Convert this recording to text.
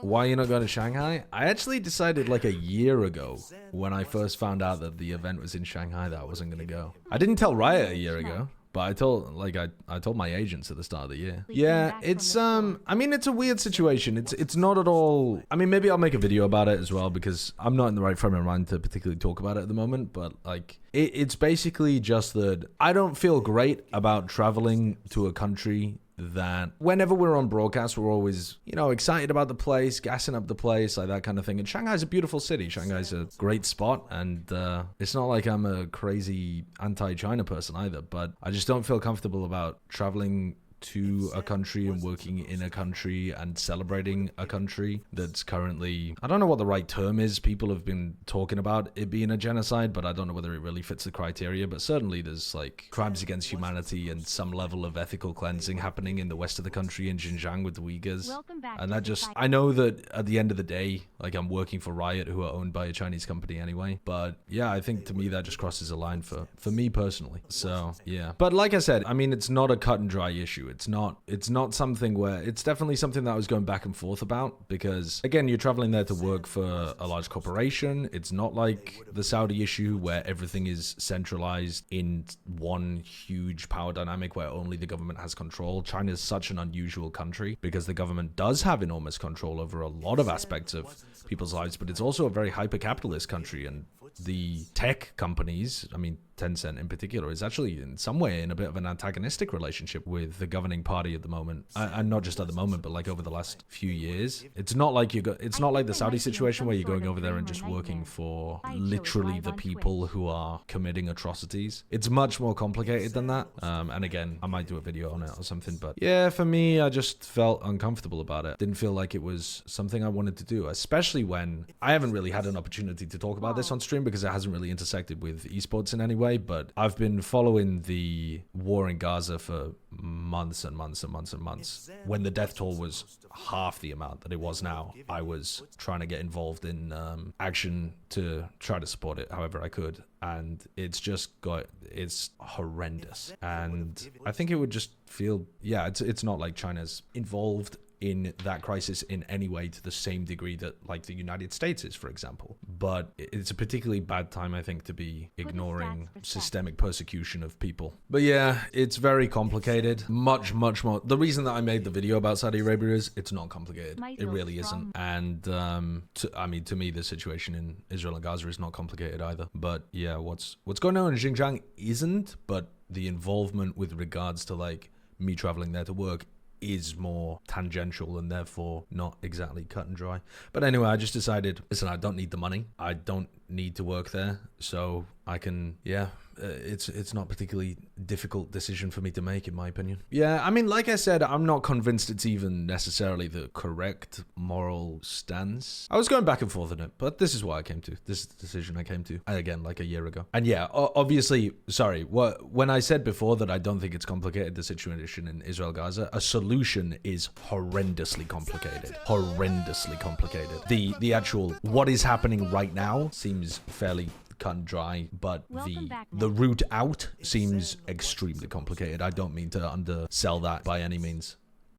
Why you're not going to Shanghai? I actually decided like a year ago when I first found out that the event was in Shanghai that I wasn't going to go. I didn't tell Riot a year ago. But I told my agents at the start of the year. Yeah, it's I mean it's a weird situation. It's not at all. I mean maybe I'll make a video about it as well because I'm not in the right frame of mind to particularly talk about it at the moment. But like it's basically just that I don't feel great about traveling to a country that whenever we're on broadcast, we're always, you know, excited about the place, gassing up the place, like that kind of thing. And Shanghai's a beautiful city. Shanghai's a great spot. And it's not like I'm a crazy anti-China person either, but I just don't feel comfortable about traveling to a country and working in a country and celebrating a country that's currently, I don't know what the right term is. People have been talking about it being a genocide, but I don't know whether it really fits the criteria. But certainly there's like crimes against humanity and some level of ethical cleansing happening in the west of the country in Xinjiang with the Uyghurs. And that just, I know that at the end of the day, like I'm working for Riot, who are owned by a Chinese company anyway. But yeah, I think to me that just crosses a line for me personally. So yeah. But like I said, I mean, it's not a cut and dry issue. It's not something where, it's definitely something that I was going back and forth about because again, you're traveling there to work for a large corporation. It's not like the Saudi issue where everything is centralized in one huge power dynamic where only the government has control. China is such an unusual country because the government does have enormous control over a lot of aspects of people's lives, but it's also a very hyper-capitalist country, and the tech companies, I mean, Tencent in particular, is actually in some way in a bit of an antagonistic relationship with the governing party at the moment, and not just at the moment, but like over the last few years. It's not like it's not like the Saudi situation where you're going over there and just working for literally the people who are committing atrocities. It's much more complicated than that. And again, I might do a video on it or something, but yeah, for me, I just felt uncomfortable about it. Didn't feel like it was something I wanted to do, especially when I haven't really had an opportunity to talk about this on stream because it hasn't really intersected with esports in any way. But I've been following the war in Gaza for months and months and months and months. When the death toll was half the amount that it was now, I was trying to get involved in action to try to support it however I could. And it's horrendous. And I think it would just feel, yeah, it's not like China's involved in that crisis in any way to the same degree that like the United States is, for example. But it's a particularly bad time, I think, to be ignoring systemic persecution of people. But yeah, it's very complicated. Much more. The reason that I made the video about Saudi Arabia is it's not complicated. It really isn't. And to me, the situation in Israel and Gaza is not complicated either. But yeah, what's going on in Xinjiang isn't, but the involvement with regards to like me traveling there to work is more tangential and therefore not exactly cut and dry. But anyway, I just decided, listen, I don't need the money. I don't need to work there. So I can, it's not a particularly difficult decision for me to make, in my opinion. Yeah, I mean, like I said, I'm not convinced it's even necessarily the correct moral stance. I was going back and forth on it, but this is what I came to. This is the decision I came to, again, like a year ago. And yeah, obviously, sorry, when I said before that I don't think it's complicated, the situation in Israel-Gaza, a solution is horrendously complicated. Horrendously complicated. The actual, what is happening right now seems fairly cut and dry, but the route out seems extremely complicated. I don't mean to undersell that by any means.